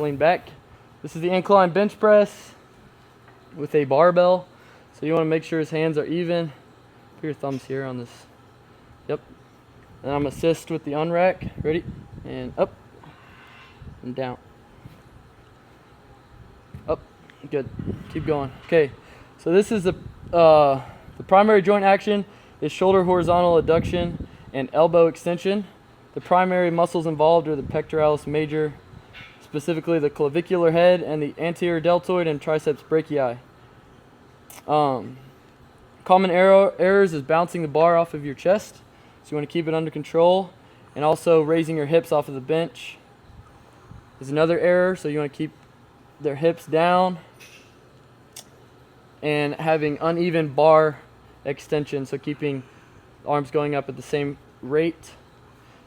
lean back. This is the incline bench press with a barbell. So you want to make sure his hands are even. Put your thumbs here on this. Yep. And I'm assist with the unrack. Ready? And up and down. Up. Good. Keep going. Okay. So this is the primary joint action is shoulder horizontal adduction and elbow extension. The primary muscles involved are the pectoralis major, specifically the clavicular head and the anterior deltoid and triceps brachii. Common errors is bouncing the bar off of your chest, so you want to keep it under control, and also raising your hips off of the bench is another error, so you want to keep their hips down, and having uneven bar extension, so keeping arms going up at the same rate.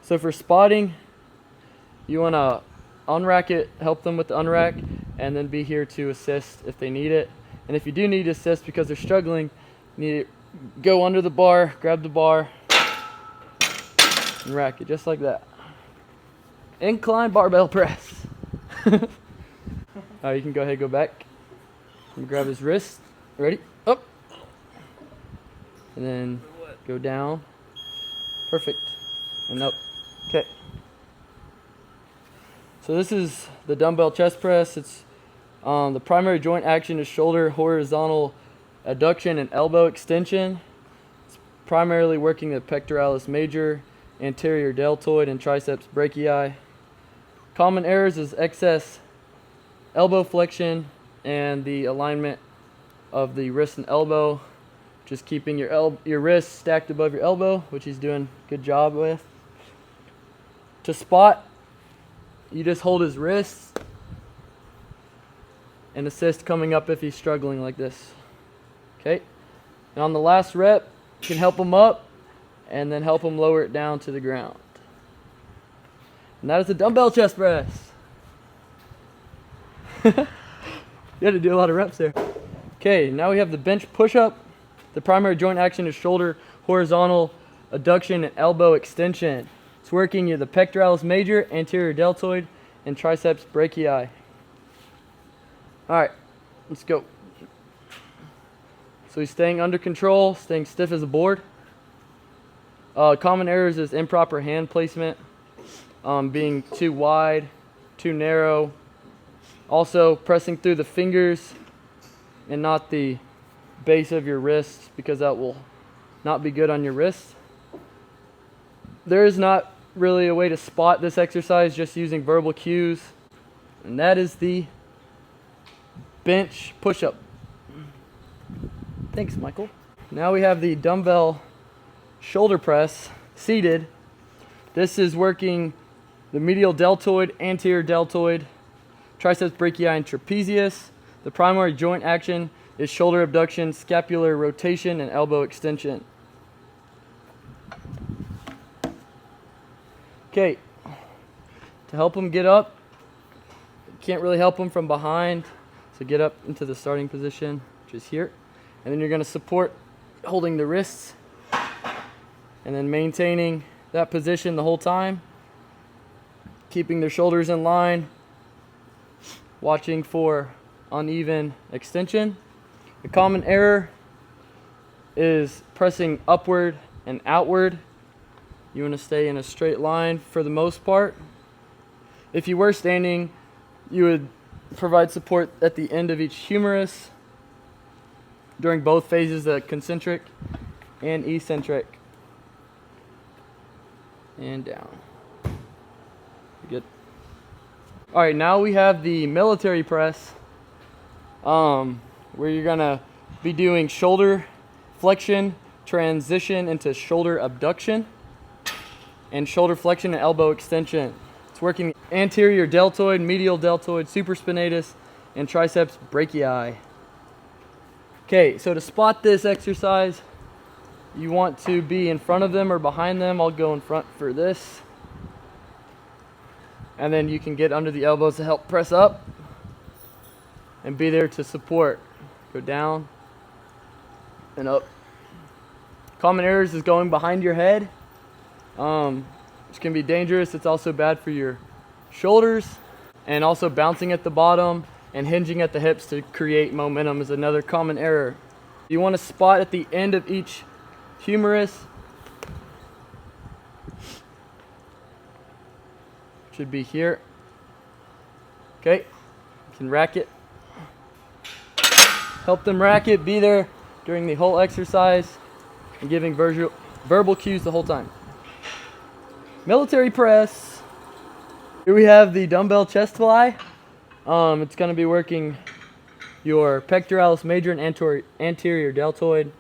So for spotting, you want to unrack it, help them with the unrack, and then be here to assist if they need it. And if you do need to assist because they're struggling, you need to go under the bar, grab the bar, and rack it just like that. Incline barbell press. Alright, you can go ahead, go back. And grab his wrist. Ready? Up. And then go down. Perfect. And up. Okay. So this is the dumbbell chest press. It's the primary joint action is shoulder horizontal adduction and elbow extension. It's primarily working the pectoralis major, anterior deltoid, and triceps brachii. Common errors is excess elbow flexion and the alignment of the wrist and elbow. Just keeping your wrist stacked above your elbow, which he's doing a good job with. To spot, you just hold his wrists and assist coming up if he's struggling like this. Okay? And on the last rep, you can help him up and then help him lower it down to the ground. And that is the dumbbell chest press. You had to do a lot of reps there. Okay, now we have the bench push-up. The primary joint action is shoulder horizontal adduction and elbow extension. It's working the pectoralis major, anterior deltoid, and triceps brachii. Alright, let's go. So he's staying under control, staying stiff as a board. Common errors is improper hand placement, being too wide, too narrow. Also pressing through the fingers and not the base of your wrist, because that will not be good on your wrist. There is not really a way to spot this exercise, just using verbal cues, and that is the bench push-up. Thanks, Michael. Now we have the dumbbell shoulder press seated. This is working the medial deltoid, anterior deltoid, triceps brachii, and trapezius. The primary joint action is shoulder abduction, scapular rotation, and elbow extension. Okay, to help him get up, can't really help him from behind, so get up into the starting position, which is here. And then you're going to support holding the wrists and then maintaining that position the whole time, keeping their shoulders in line, watching for uneven extension. The common error is pressing upward and outward. You want to stay in a straight line for the most part. If you were standing, you would provide support at the end of each humerus during both phases, the concentric and eccentric. And down. Good. All right, now we have the military press, where you're gonna be doing shoulder flexion, transition into shoulder abduction, and shoulder flexion and elbow extension. It's working anterior deltoid, medial deltoid, supraspinatus, and triceps brachii. Okay, so to spot this exercise, you want to be in front of them or behind them. I'll go in front for this. And then you can get under the elbows to help press up and be there to support. Go down and up. Common errors is going behind your head, which can be dangerous. It's also bad for your shoulders. and also bouncing at the bottom and hinging at the hips to create momentum is another common error. You want to spot at the end of each humerus. Should be here. Okay, you can rack it. Help them rack it, be there during the whole exercise, and giving verbal cues the whole time. Military press. Here we have the dumbbell chest fly. It's going to be working your pectoralis major and anterior deltoid.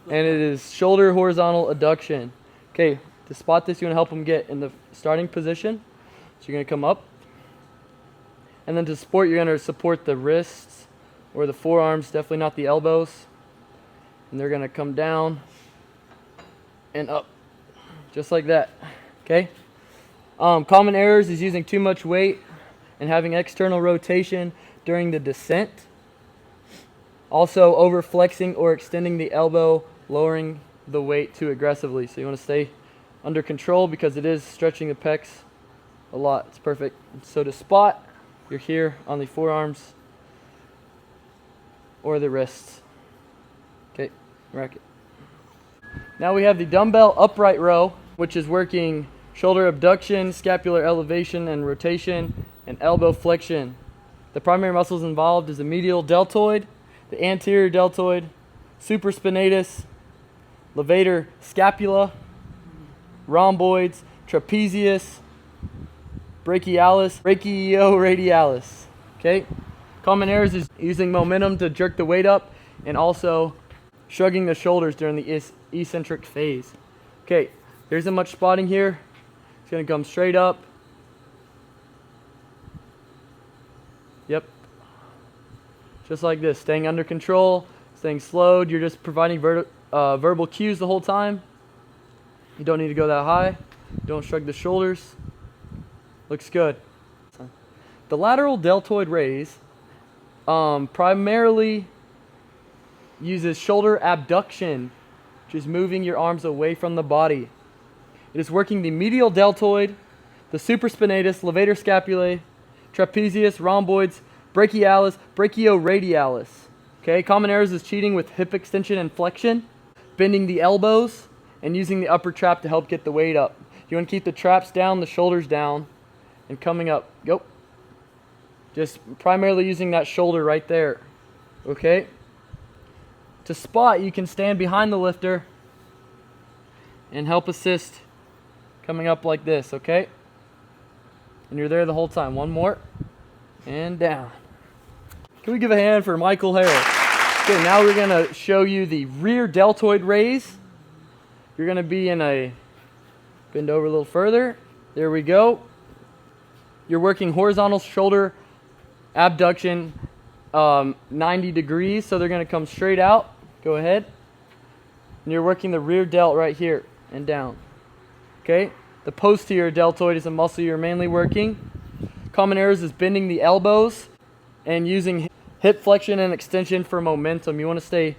And it is shoulder horizontal adduction. Okay, to spot this, you want to help them get in the starting position. So you're going to come up. And then to support, you're going to support the wrists or the forearms, definitely not the elbows. And they're going to come down and up, just like that. Okay? Common errors is using too much weight and having external rotation during the descent. Also, over flexing or extending the elbow, lowering the weight too aggressively. So you want to stay under control because it is stretching the pecs a lot. It's perfect. So to spot, you're here on the forearms or the wrists. Okay, rack it. Now we have the dumbbell upright row, which is working shoulder abduction, scapular elevation and rotation, and elbow flexion. The primary muscles involved is the medial deltoid, the anterior deltoid, supraspinatus, levator scapula, rhomboids, trapezius, brachialis, brachioradialis. Okay? Common errors is using momentum to jerk the weight up and also shrugging the shoulders during the eccentric phase. Okay, there isn't much spotting here. It's going to come straight up. Yep. Just like this, staying under control, staying slowed. You're just providing verbal cues the whole time. You don't need to go that high. Don't shrug the shoulders. Looks good. The lateral deltoid raise primarily uses shoulder abduction, which is moving your arms away from the body. It is working the medial deltoid, the supraspinatus, levator scapulae, trapezius, rhomboids, brachialis, brachioradialis. Okay, common errors is cheating with hip extension and flexion, bending the elbows, and using the upper trap to help get the weight up. You want to keep the traps down, the shoulders down, and coming up. Go. Just primarily using that shoulder right there. Okay? To spot, you can stand behind the lifter and help assist coming up like this, okay? And you're there the whole time. One more. And down. Can we give a hand for Michael Harrell? Okay, now we're going to show you the rear deltoid raise. You're going to be in a bend over a little further. There we go. You're working horizontal shoulder abduction 90 degrees, so they're going to come straight out. Go ahead. And you're working the rear delt right here and down. Okay? The posterior deltoid is a muscle you're mainly working. Common errors is bending the elbows and using hip flexion and extension for momentum. You want to stay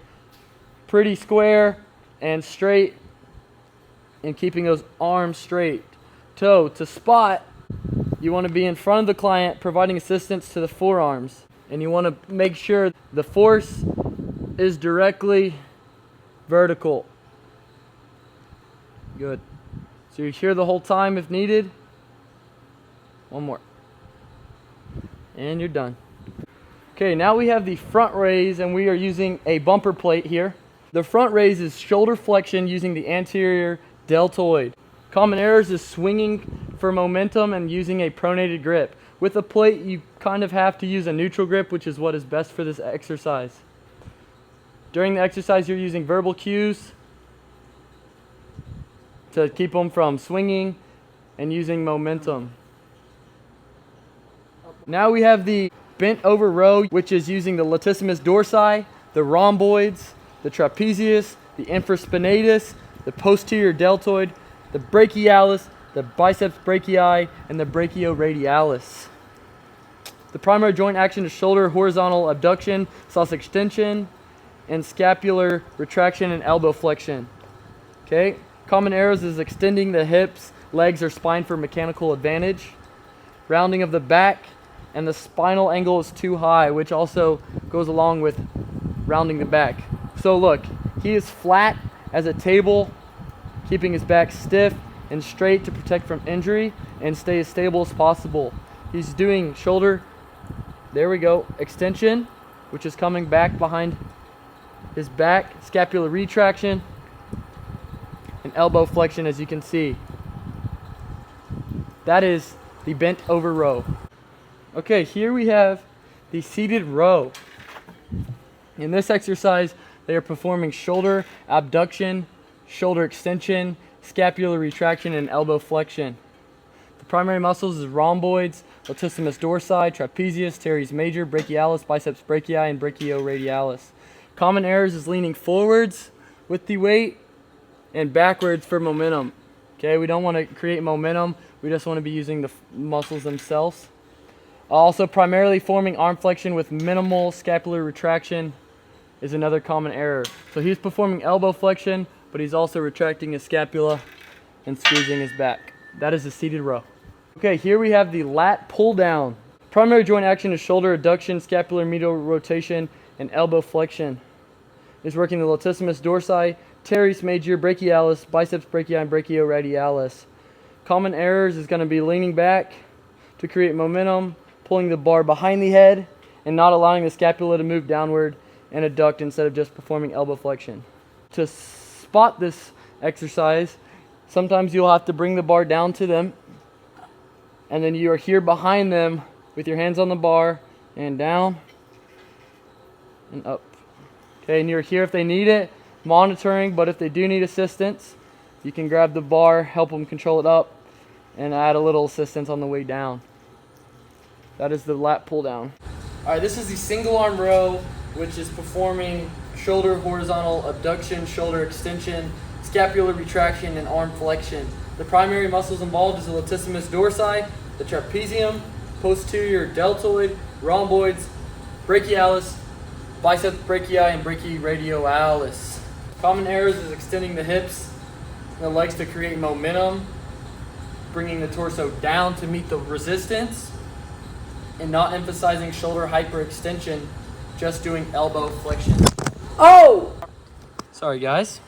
pretty square and straight and keeping those arms straight. Toe to spot, you want to be in front of the client providing assistance to the forearms. And you want to make sure the force is directly vertical. Good. So you're here the whole time if needed. One more. And you're done. Okay, now we have the front raise and we are using a bumper plate here. The front raise is shoulder flexion using the anterior deltoid. Common errors is swinging for momentum and using a pronated grip. With a plate, you kind of have to use a neutral grip, which is what is best for this exercise. During the exercise, you're using verbal cues to keep them from swinging and using momentum. Now we have the bent over row, which is using the latissimus dorsi, the rhomboids, the trapezius, the infraspinatus, the posterior deltoid, the brachialis, the biceps brachii, and the brachioradialis. The primary joint action is shoulder horizontal abduction, sus extension, and scapular retraction and elbow flexion. Okay? Common errors is extending the hips, legs, or spine for mechanical advantage. rounding of the back, and the spinal angle is too high, which also goes along with rounding the back. So look, he is flat as a table, keeping his back stiff and straight to protect from injury and stay as stable as possible. He's doing shoulder, there we go, extension, which is coming back behind his back, scapular retraction, and elbow flexion, as you can see. That is the bent over row. Okay, here we have the seated row. In this exercise, they are performing shoulder abduction, shoulder extension, scapular retraction, and elbow flexion. The primary muscles is rhomboids, latissimus dorsi, trapezius, teres major, brachialis, biceps brachii, and brachioradialis. Common errors is leaning forwards with the weight and backwards for momentum. Okay, we don't want to create momentum. We just want to be using the muscles themselves. Also, primarily forming arm flexion with minimal scapular retraction is another common error. So he's performing elbow flexion, but he's also retracting his scapula and squeezing his back. That is a seated row. Okay, here we have the lat pull down. Primary joint action is shoulder adduction, scapular medial rotation, and elbow flexion. He's working the latissimus dorsi, teres major, brachialis, biceps brachii, and brachioradialis. Common errors is going to be leaning back to create momentum, pulling the bar behind the head, and not allowing the scapula to move downward and adduct instead of just performing elbow flexion. To spot this exercise, sometimes you'll have to bring the bar down to them, and then you are here behind them with your hands on the bar, and down and up. Okay, and you're here if they need it, monitoring, but if they do need assistance, you can grab the bar, help them control it up, and add a little assistance on the way down. That is the lat pull down. All right, this is the single arm row, which is performing shoulder horizontal abduction, shoulder extension, scapular retraction, and arm flexion. The primary muscles involved is the latissimus dorsi, the trapezium, posterior deltoid, rhomboids, brachialis, biceps brachii, and brachioradialis. Common errors is extending the hips and the legs to create momentum, bringing the torso down to meet the resistance, and not emphasizing shoulder hyperextension, just doing elbow flexion. Oh! Sorry, guys.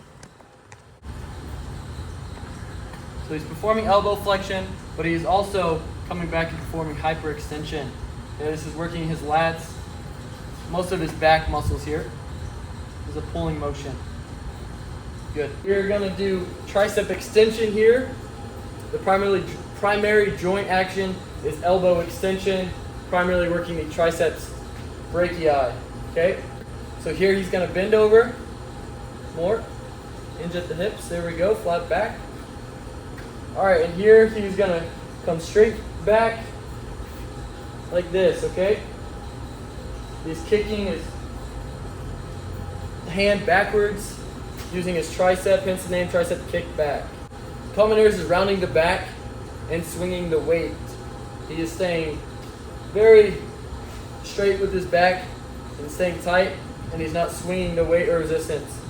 So he's performing elbow flexion, but he's also coming back and performing hyperextension. Okay, this is working his lats, most of his back muscles here. This is a pulling motion. Good. We're going to do tricep extension here. The primary joint action is elbow extension, primarily working the triceps brachii. Okay? So here he's going to bend over more, hinge at the hips. There we go, flat back. All right, and here he's going to come straight back like this, okay? He's kicking his hand backwards using his tricep, hence the name tricep kick back. Common errors is rounding the back and swinging the weight. He is staying very straight with his back and staying tight, and he's not swinging the weight or resistance.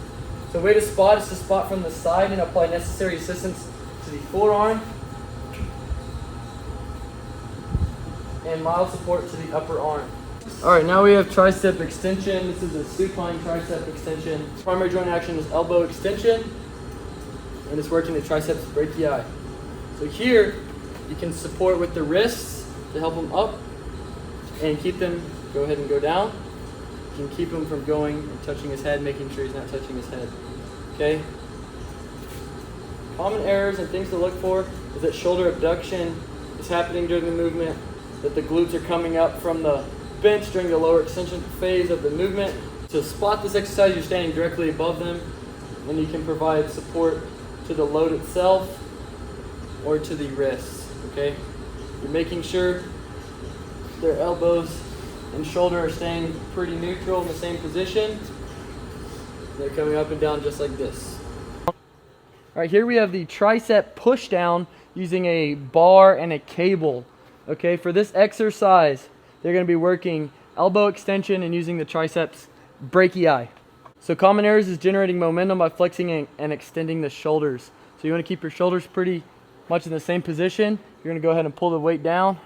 So way to spot is to spot from the side and apply necessary assistance to the forearm and mild support to the upper arm. All right, now we have tricep extension. This is a supine tricep extension. Primary joint action is elbow extension, and it's working the triceps brachii. So here, you can support with the wrists to help them up and keep them, go ahead and go down. You can keep him from going and touching his head, making sure he's not touching his head. Okay? Common errors and things to look for is that shoulder abduction is happening during the movement, that the glutes are coming up from the bench during the lower extension phase of the movement. To spot this exercise, you're standing directly above them, and you can provide support to the load itself or to the wrists. Okay? You're making sure their elbows and shoulder are staying pretty neutral in the same position. They're coming up and down just like this. All right, here we have the tricep push down using a bar and a cable. Okay, for this exercise, they're going to be working elbow extension and using the triceps brachii. So common errors is generating momentum by flexing and extending the shoulders. So you want to keep your shoulders pretty much in the same position. You're going to go ahead and pull the weight down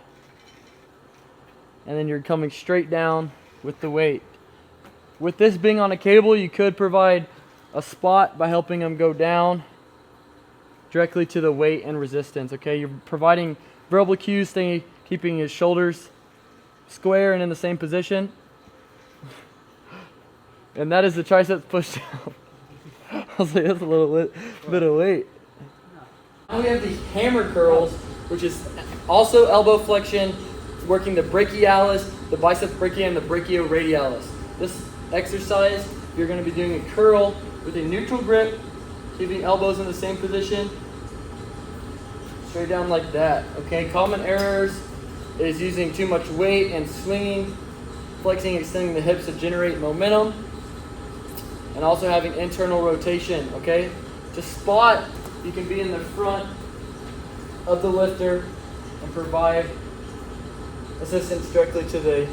and then you're coming straight down with the weight. With this being on a cable, you could provide a spot by helping them go down directly to the weight and resistance. Okay, you're providing verbal cues, keeping his shoulders square and in the same position. And that is the triceps push down. I was like, that's a little bit of weight. Now we have the hammer curls, which is also elbow flexion, working the brachialis, the biceps brachii, and the brachioradialis. This exercise, you're going to be doing a curl with a neutral grip, keeping elbows in the same position, straight down like that. Okay, common errors is using too much weight and swinging, flexing, extending the hips to generate momentum, and also having internal rotation. Okay, to spot, you can be in the front of the lifter and provide assistance directly to the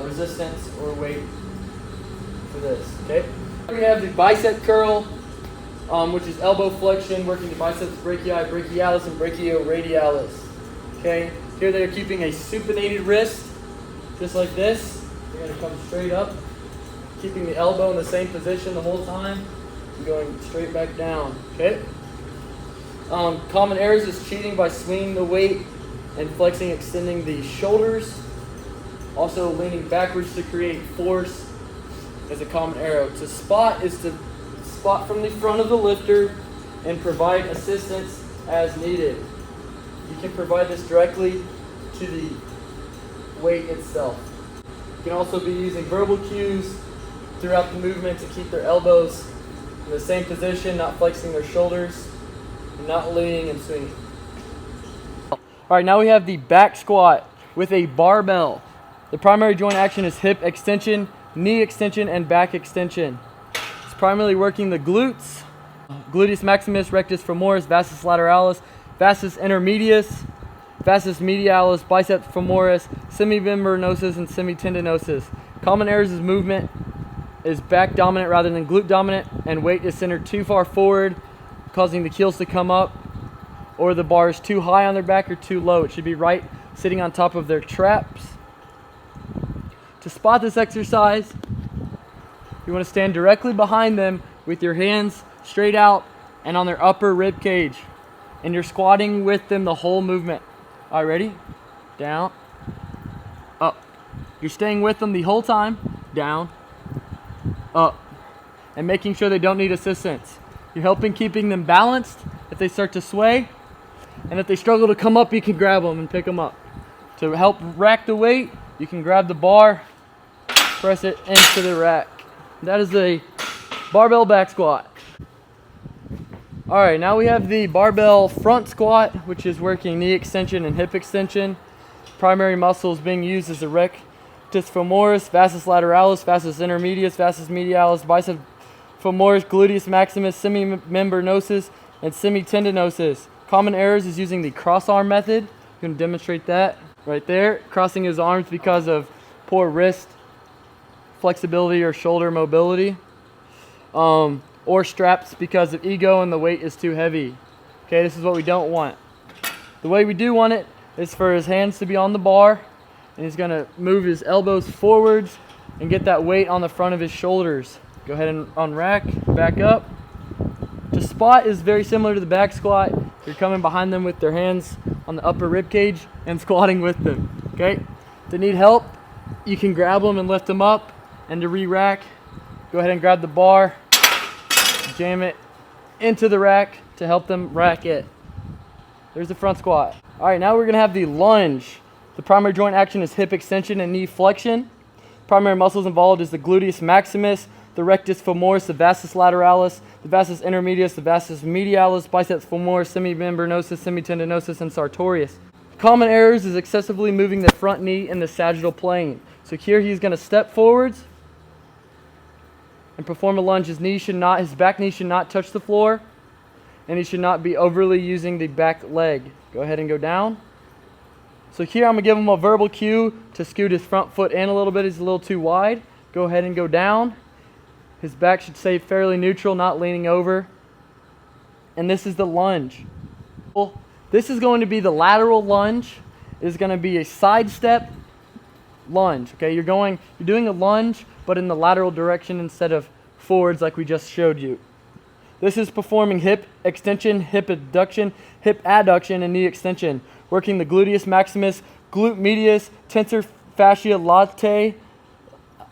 resistance or weight for this. Okay, we have the bicep curl, which is elbow flexion, working the biceps brachii, brachialis, and brachioradialis. Okay, here they're keeping a supinated wrist, just like this. You're going to come straight up, keeping the elbow in the same position the whole time, and going straight back down. Okay. Common errors is cheating by swinging the weight and flexing, extending the shoulders. Also leaning backwards to create force is a common error. To spot is to spot from the front of the lifter and provide assistance as needed. You can provide this directly to the weight itself. You can also be using verbal cues throughout the movement to keep their elbows in the same position, not flexing their shoulders, and not leaning and swinging. All right, now we have the back squat with a barbell. The primary joint action is hip extension, knee extension, and back extension. It's primarily working the glutes, gluteus maximus, rectus femoris, vastus lateralis, vastus intermedius, vastus medialis, biceps femoris, semimembranosus, and semitendinosus. Common errors is movement is back dominant rather than glute dominant, and weight is centered too far forward, causing the keels to come up, or the bar is too high on their back or too low. It should be right sitting on top of their traps. To spot this exercise, you want to stand directly behind them with your hands straight out and on their upper rib cage. And you're squatting with them the whole movement. All right, ready? Down, up. You're staying with them the whole time. Down, up. And making sure they don't need assistance. You're helping keeping them balanced if they start to sway. And if they struggle to come up, you can grab them and pick them up. To help rack the weight, you can grab the bar, press it into the rack. That is a barbell back squat. All right, now we have the barbell front squat, which is working knee extension and hip extension. Primary muscles being used is the rectus femoris, vastus lateralis, vastus intermedius, vastus medialis, biceps femoris, gluteus maximus, semimembranosus, and semitendinosus. Common errors is using the cross arm method. I'm going to demonstrate that right there. Crossing his arms because of poor wrist flexibility or shoulder mobility. Or straps because of ego and the weight is too heavy. Okay, this is what we don't want. The way we do want it is for his hands to be on the bar, and he's going to move his elbows forwards and get that weight on the front of his shoulders. Go ahead and unrack, back up. To spot is very similar to the back squat. You're coming behind them with their hands on the upper rib cage and squatting with them. Okay? If they need help, you can grab them and lift them up. And to re-rack, go ahead and grab the bar, jam it into the rack to help them rack it. There's the front squat. All right, now we're gonna have the lunge. The primary joint action is hip extension and knee flexion. Primary muscles involved is the gluteus maximus, the rectus femoris, the vastus lateralis, the vastus intermedius, the vastus medialis, biceps femoris, semimembranosus, semitendinosus, and sartorius. Common errors is excessively moving the front knee in the sagittal plane. So here he's going to step forwards and perform a lunge. His back knee should not touch the floor, and he should not be overly using the back leg. Go ahead and go down. So here I'm going to give him a verbal cue to scoot his front foot in a little bit. He's a little too wide. Go ahead and go down. His back should stay fairly neutral, not leaning over. And this is the lunge. This is going to be the lateral lunge. It is going to be a side step lunge. Okay, you're doing a lunge, but in the lateral direction instead of forwards like we just showed you. This is performing hip extension, hip abduction, hip adduction, and knee extension, working the gluteus maximus, glute medius, tensor fascia latae,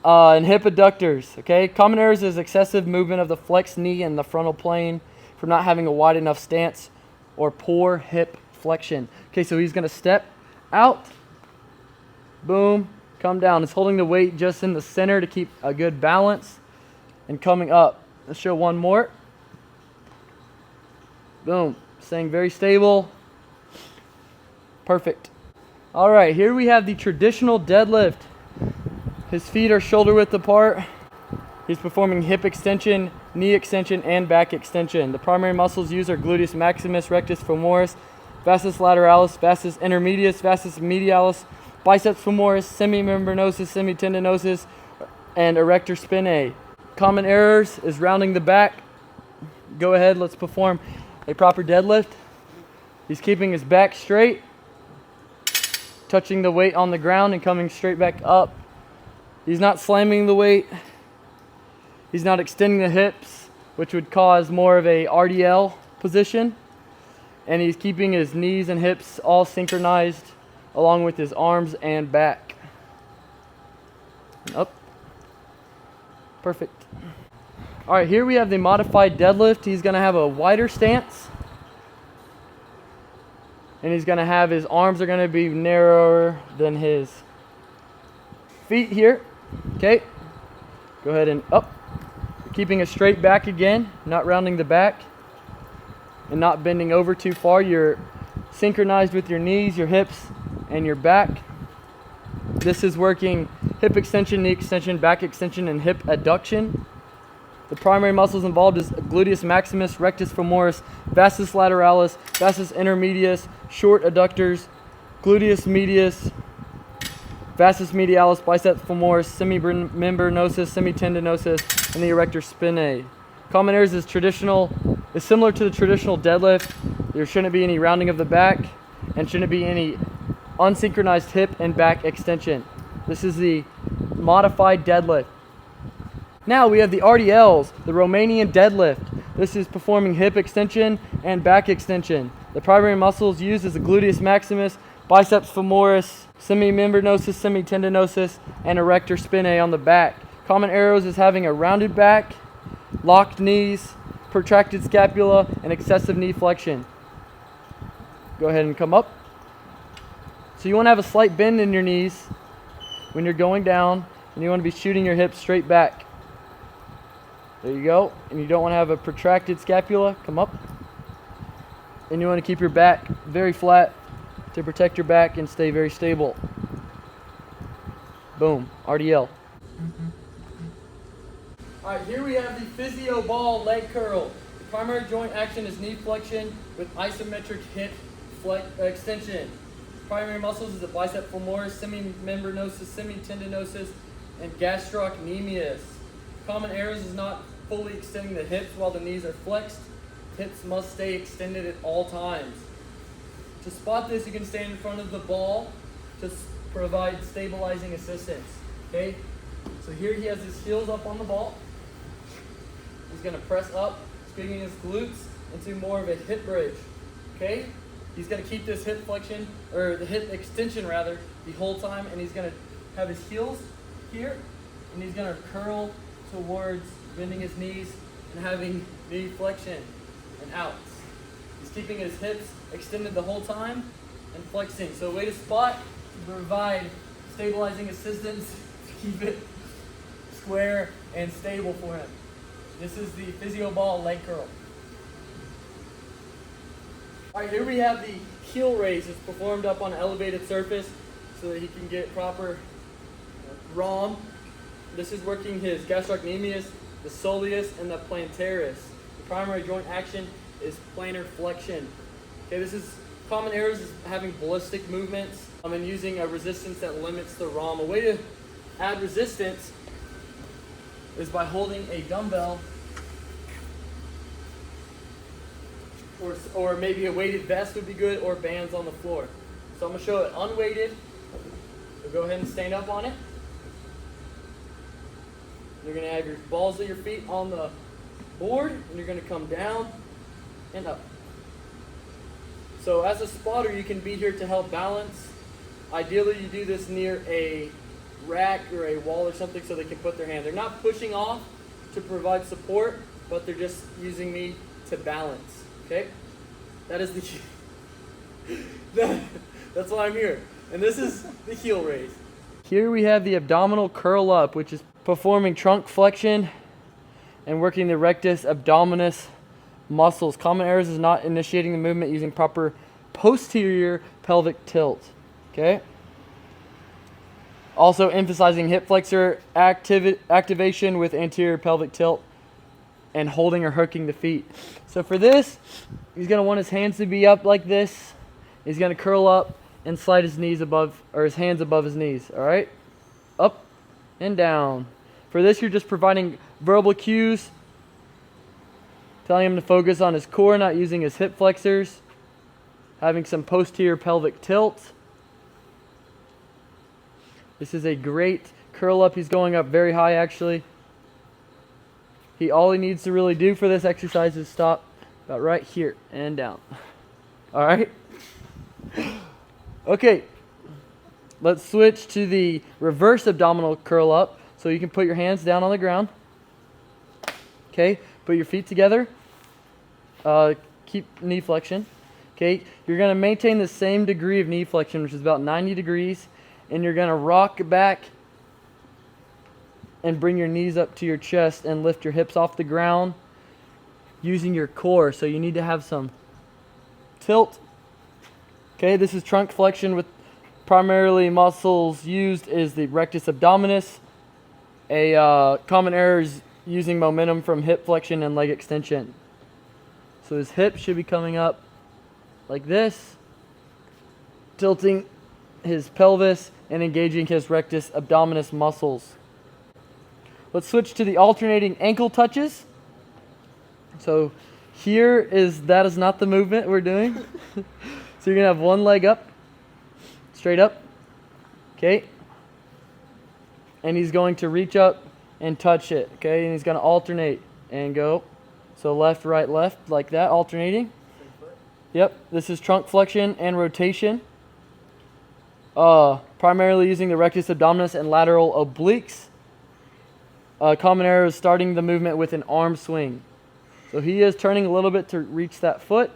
and hip adductors. Okay, common errors is excessive movement of the flexed knee and the frontal plane from not having a wide enough stance or poor hip flexion. Okay, so he's going to step out, boom, come down. It's holding the weight just in the center to keep a good balance and coming up. Let's show one more. Boom, staying very stable. Perfect. All right, here we have the traditional deadlift. His feet are shoulder width apart. He's performing hip extension, knee extension, and back extension. The primary muscles used are gluteus maximus, rectus femoris, vastus lateralis, vastus intermedius, vastus medialis, biceps femoris, semimembranosus, semitendinosus, and erector spinae. Common errors is rounding the back. Go ahead, let's perform a proper deadlift. He's keeping his back straight, touching the weight on the ground and coming straight back up. He's not slamming the weight. He's not extending the hips, which would cause more of a RDL position. And he's keeping his knees and hips all synchronized along with his arms and back. Up. Perfect. All right, here we have the modified deadlift. He's going to have a wider stance. And he's going to have his arms are going to be narrower than his feet here. Okay. Go ahead and up. Keeping a straight back again, not rounding the back and not bending over too far. You're synchronized with your knees, your hips, and your back. This is working hip extension, knee extension, back extension, and hip adduction. The primary muscles involved is gluteus maximus, rectus femoris, vastus lateralis, vastus intermedius, short adductors, gluteus medius, vastus medialis, biceps femoris, semimembranosus, semitendinosus, and the erector spinae. Common errors is similar to the traditional deadlift. There shouldn't be any rounding of the back and shouldn't be any unsynchronized hip and back extension. This is the modified deadlift. Now we have the RDLs, the Romanian deadlift. This is performing hip extension and back extension. The primary muscles used is the gluteus maximus, biceps femoris, semimembranosus, semitendinosus, and erector spinae on the back. Common errors is having a rounded back, locked knees, protracted scapula, and excessive knee flexion. Go ahead and come up. So you want to have a slight bend in your knees when you're going down, and you want to be shooting your hips straight back. There you go. And you don't want to have a protracted scapula. Come up. And you want to keep your back very flat to protect your back and stay very stable. Boom. RDL. Alright, here we have the physio ball leg curl. The primary joint action is knee flexion with isometric hip extension. Primary muscles is the bicep femoris, semimembranosus, semitendinosus, and gastrocnemius. Common errors is not fully extending the hips while the knees are flexed. Hips must stay extended at all times. To spot this, you can stand in front of the ball to provide stabilizing assistance. Okay? So here he has his heels up on the ball. He's going to press up, squeezing his glutes into more of a hip bridge. Okay? He's going to keep this hip flexion, or the hip extension rather, the whole time, and he's going to have his heels here, and he's going to curl towards bending his knees and having knee flexion and outs. He's keeping his hips extended the whole time and flexing. So a way to spot, to provide stabilizing assistance to keep it square and stable for him. This is the physio ball leg curl. All right, here we have the heel raise. It's performed up on an elevated surface so that he can get proper ROM. This is working his gastrocnemius, the soleus, and the plantaris. The primary joint action is plantar flexion. Okay, this is common errors is having ballistic movements and using a resistance that limits the ROM. A way to add resistance is by holding a dumbbell or maybe a weighted vest would be good, or bands on the floor. So I'm going to show it unweighted. The So go ahead and stand up on it. You're going to have your balls of your feet on the board, and you're going to come down and up. So as a spotter, you can be here to help balance. Ideally, you do this near a rack or a wall or something so they can put their hand. They're not pushing off to provide support, but they're just using me to balance. Okay? That is that's why I'm here. And this is the heel raise. Here we have the abdominal curl up, which is performing trunk flexion and working the rectus abdominis muscles. Common errors is not initiating the movement using proper posterior pelvic tilt. Okay? Also emphasizing hip flexor activation with anterior pelvic tilt and holding or hooking the feet. So for this, he's going to want his hands to be up like this. He's going to curl up and slide his knees above, or his hands above his knees. All right? Up and down. For this, you're just providing verbal cues, telling him to focus on his core, not using his hip flexors, having some posterior pelvic tilt. This is a great curl up. He's going up very high, actually. All he needs to really do for this exercise is stop about right here and down. All right? Okay. Let's switch to the reverse abdominal curl up. So you can put your hands down on the ground. Okay? Put your feet together. Keep knee flexion. Okay? You're going to maintain the same degree of knee flexion, which is about 90 degrees. And you're going to rock back and bring your knees up to your chest and lift your hips off the ground using your core. So you need to have some tilt. Okay, this is trunk flexion with primarily muscles used is the rectus abdominis. A common error is using momentum from hip flexion and leg extension. So his hips should be coming up like this, tilting his pelvis and engaging his rectus abdominis muscles. Let's switch to the alternating ankle touches. So that is not the movement we're doing. So you're going to have one leg up, straight up. Okay. And he's going to reach up and touch it. Okay. And he's going to alternate and go. So left, right, left, like that, alternating. Yep. This is trunk flexion and rotation. Primarily using the rectus abdominis and lateral obliques. Common error is starting the movement with an arm swing. So he is turning a little bit to reach that foot.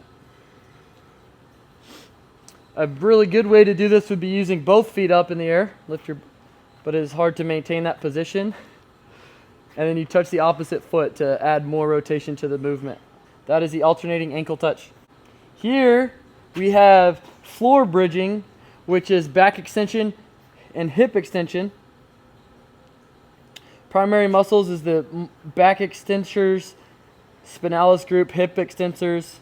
A really good way to do this would be using both feet up in the air. But it is hard to maintain that position. And then you touch the opposite foot to add more rotation to the movement. That is the alternating ankle touch. Here we have floor bridging, which is back extension and hip extension. Primary muscles is the back extensors, spinalis group, hip extensors.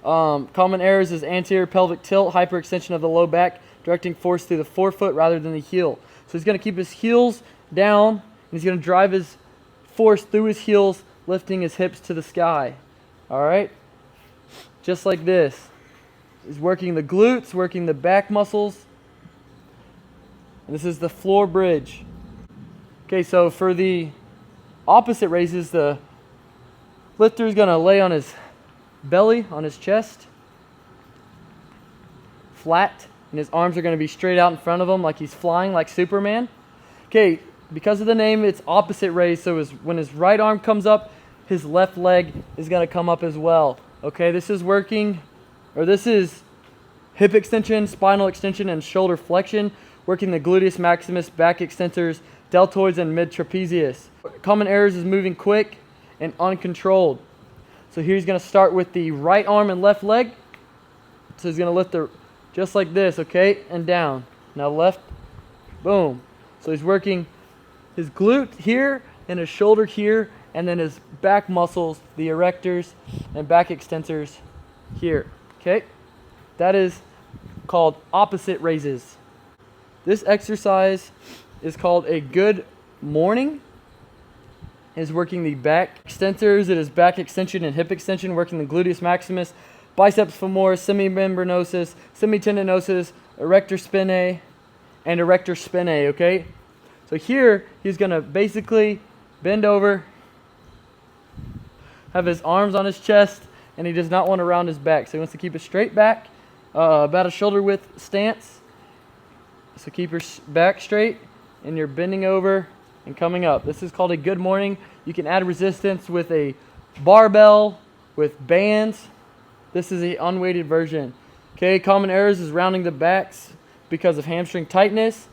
Common errors is anterior pelvic tilt, hyperextension of the low back, directing force through the forefoot rather than the heel. So he's going to keep his heels down, and he's going to drive his force through his heels, lifting his hips to the sky. All right? Just like this. He's working the glutes, working the back muscles. And this is the floor bridge. Okay, so for the opposite raises, the lifter is going to lay on his belly, on his chest, flat, and his arms are going to be straight out in front of him like he's flying, like Superman. Okay, because of the name, it's opposite raise, so when his right arm comes up, his left leg is going to come up as well. Okay, this is hip extension, spinal extension, and shoulder flexion, working the gluteus maximus, back extensors, deltoids, and mid-trapezius. Common errors is moving quick and uncontrolled. So here he's going to start with the right arm and left leg. So he's going to lift just like this, okay, and down. Now left, boom. So he's working his glute here and his shoulder here, and then his back muscles, the erectors and back extensors here, okay? That is called opposite raises. This exercise is called a good morning. Is working the back extensors. It is back extension and hip extension, working the gluteus maximus, biceps femoris, semimembranosus, semitendinosus, erector spinae, and erector spinae, okay? So here, he's gonna basically bend over, have his arms on his chest, and he does not want to round his back. So he wants to keep a straight back, about a shoulder width stance. So keep your back straight, and you're bending over and coming up. This is called a good morning. You can add resistance with a barbell, with bands. This is an unweighted version. Okay, common errors is rounding the backs because of hamstring tightness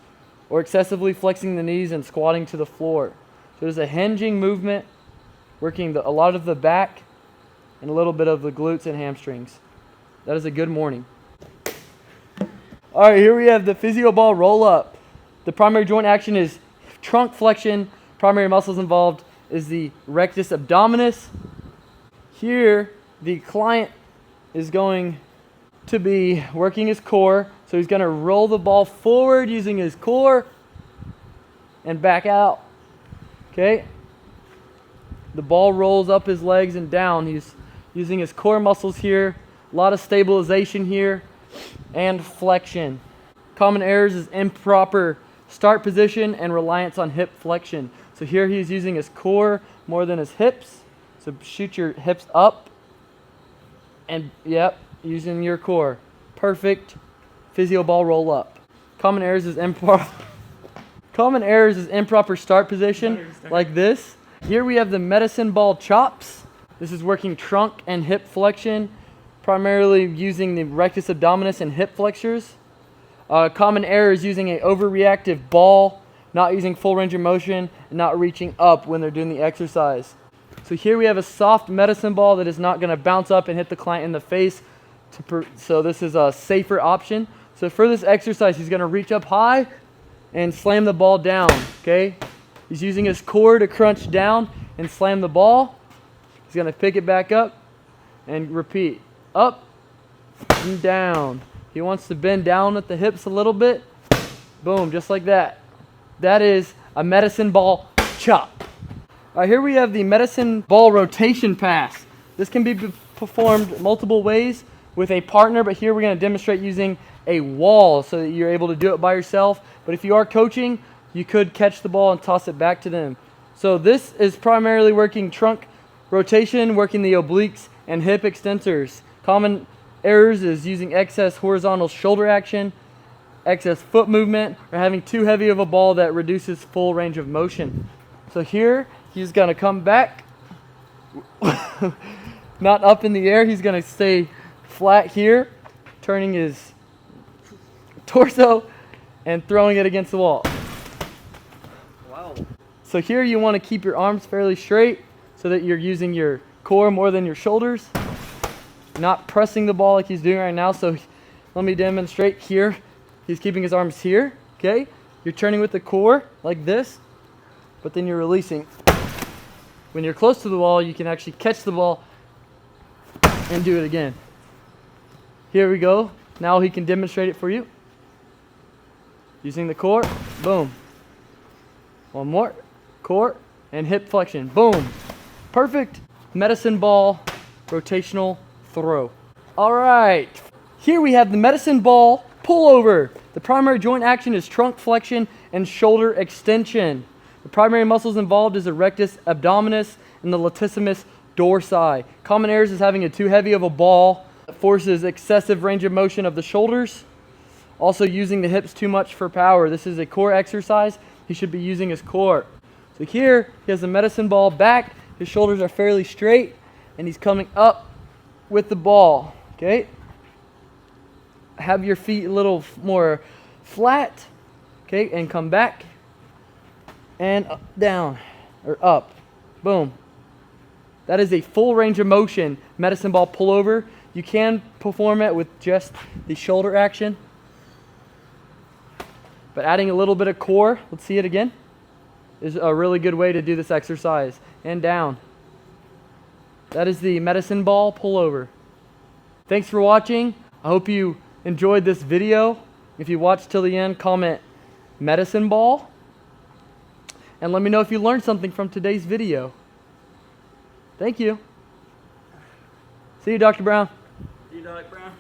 or excessively flexing the knees and squatting to the floor. So there's a hinging movement, working a lot of the back and a little bit of the glutes and hamstrings. That is a good morning. All right, here we have the physio ball roll up. The primary joint action is trunk flexion. Primary muscles involved is the rectus abdominis. Here, the client is going to be working his core. So he's going to roll the ball forward using his core and back out. Okay? The ball rolls up his legs and down. He's using his core muscles here. A lot of stabilization here and flexion. Common errors is improper start position and reliance on hip flexion. So here he's using his core more than his hips. So shoot your hips up and yep, using your core. Perfect physio ball roll up. Common errors is improper start position like this. Here we have the medicine ball chops. This is working trunk and hip flexion, primarily using the rectus abdominis and hip flexors. Common error is using an overreactive ball, not using full range of motion, and not reaching up when they're doing the exercise. So here we have a soft medicine ball that is not going to bounce up and hit the client in the face. So this is a safer option. So for this exercise, he's going to reach up high and slam the ball down, okay? He's using his core to crunch down and slam the ball. He's going to pick it back up and repeat. Up and down. He wants to bend down at the hips a little bit. Boom, just like that. That is a medicine ball chop. All right, here we have the medicine ball rotation pass. This can be performed multiple ways with a partner, but here we're going to demonstrate using a wall so that you're able to do it by yourself. But if you are coaching, you could catch the ball and toss it back to them. So this is primarily working trunk rotation, working the obliques and hip extensors. Common errors is using excess horizontal shoulder action, excess foot movement, or having too heavy of a ball that reduces full range of motion. So here, he's going to come back, not up in the air. He's going to stay flat here, turning his torso and throwing it against the wall. Wow. So here you want to keep your arms fairly straight so that you're using your core more than your shoulders. Not pressing the ball like he's doing right now. So let me demonstrate here. He's keeping his arms here, okay? You're turning with the core like this, but then you're releasing. When you're close to the wall, you can actually catch the ball and do it again. Here we go. Now he can demonstrate it for you. Using the core, boom. One more, core and hip flexion, boom. Perfect medicine ball rotational throw. All right, here we have the medicine ball pullover. The primary joint action is trunk flexion and shoulder extension. The primary muscles involved is the rectus abdominis and the latissimus dorsi. Common errors is having too heavy of a ball that forces excessive range of motion of the shoulders. Also using the hips too much for power. This is a core exercise. He should be using his core. So here he has the medicine ball back. His shoulders are fairly straight and he's coming up with the ball, okay? Have your feet a little more flat, okay, and come back and down or up, boom. That is a full range of motion medicine ball pullover. You can perform it with just the shoulder action, but adding a little bit of core, let's see it again, is a really good way to do this exercise. And down. That is the medicine ball pullover. Thanks for watching. I hope you enjoyed this video. If you watched till the end, comment medicine ball. And let me know if you learned something from today's video. Thank you. See you, Dr. Brown. See you, Dr. Brown.